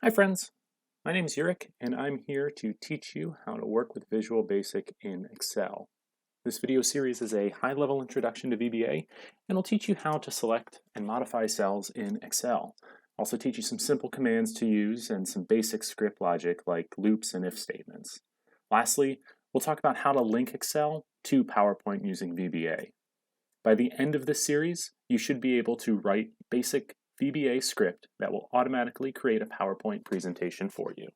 Hi friends, my name is Yurik and I'm here to teach you how to work with Visual Basic in Excel. This video series is a high-level introduction to VBA and will teach you how to select and modify cells in Excel. I'll also teach you some simple commands to use and some basic script logic like loops and if statements. Lastly, we'll talk about how to link Excel to PowerPoint using VBA. By the end of this series, you should be able to write basic VBA script that will automatically create a PowerPoint presentation for you.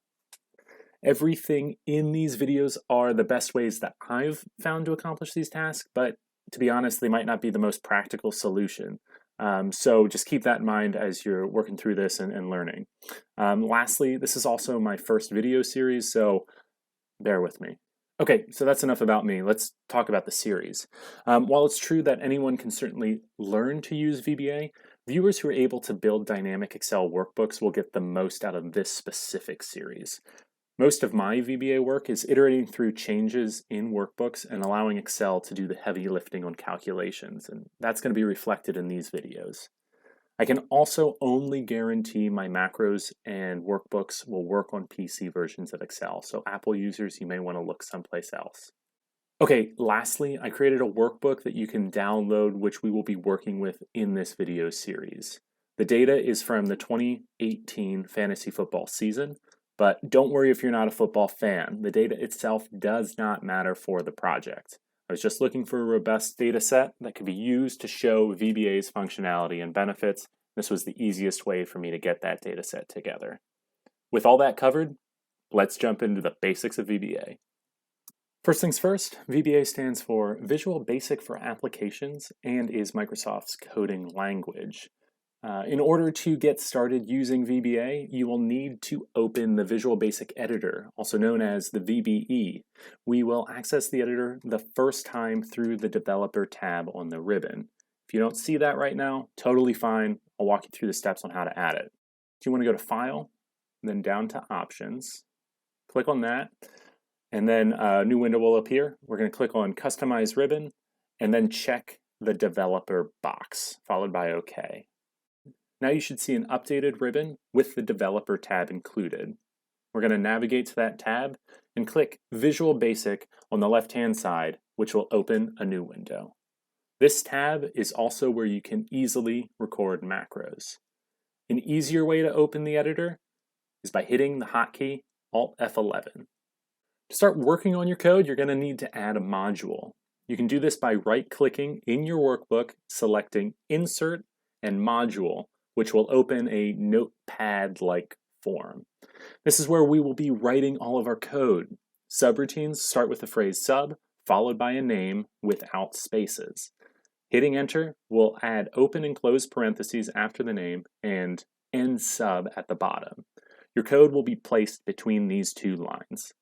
Everything in these videos are the best ways that I've found to accomplish these tasks, but to be honest, they might not be the most practical solution. So just keep that in mind as you're working through this and learning. Lastly, this is also my first video series, so bear with me. Okay, so that's enough about me. Let's talk about the series. While it's true that anyone can certainly learn to use VBA, viewers who are able to build dynamic Excel workbooks will get the most out of this specific series. Most of my VBA work is iterating through changes in workbooks and allowing Excel to do the heavy lifting on calculations, and that's going to be reflected in these videos. I can also only guarantee my macros and workbooks will work on PC versions of Excel, so Apple users, you may want to look someplace else. Okay, lastly, I created a workbook that you can download, which we will be working with in this video series. The data is from the 2018 fantasy football season, but don't worry if you're not a football fan. The data itself does not matter for the project. I was just looking for a robust data set that could be used to show VBA's functionality and benefits. This was the easiest way for me to get that data set together. With all that covered, let's jump into the basics of VBA. First things first, VBA stands for Visual Basic for Applications and is Microsoft's coding language. In order to get started using VBA, you will need to open the Visual Basic Editor, also known as the VBE. We will access the editor the first time through the Developer tab on the ribbon. If you don't see that right now, totally fine. I'll walk you through the steps on how to add it. So you want to go to File, then down to Options. Click on that, and then a new window will appear. We're going to click on Customize Ribbon, and then check the Developer box, followed by OK. Now you should see an updated ribbon with the Developer tab included. We're going to navigate to that tab and click Visual Basic on the left-hand side, which will open a new window. This tab is also where you can easily record macros. An easier way to open the editor is by hitting the hotkey Alt F11. To start working on your code, you're going to need to add a module. You can do this by right-clicking in your workbook, selecting Insert and Module, which will open a notepad-like form. This is where we will be writing all of our code. Subroutines start with the phrase sub, followed by a name without spaces. Hitting enter will add open and close parentheses after the name and end sub at the bottom. Your code will be placed between these two lines.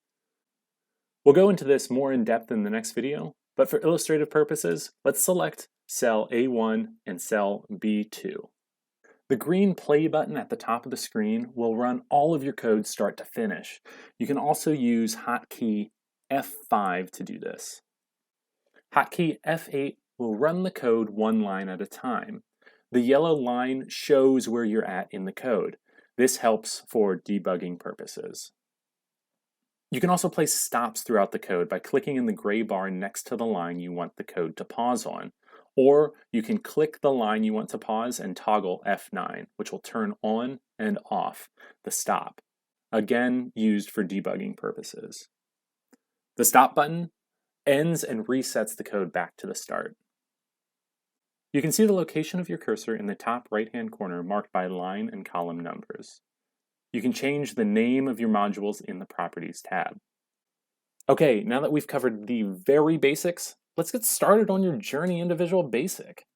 We'll go into this more in depth in the next video, but for illustrative purposes, let's select cell A1 and cell B2. The green play button at the top of the screen will run all of your code start to finish. You can also use hotkey F5 to do this. Hotkey F8 will run the code one line at a time. The yellow line shows where you're at in the code. This helps for debugging purposes. You can also place stops throughout the code by clicking in the gray bar next to the line you want the code to pause on. Or you can click the line you want to pause and toggle F9, which will turn on and off the stop, again used for debugging purposes. The stop button ends and resets the code back to the start. You can see the location of your cursor in the top right-hand corner marked by line and column numbers. You can change the name of your modules in the Properties tab. Okay, now that we've covered the very basics, let's get started on your journey into Visual Basic.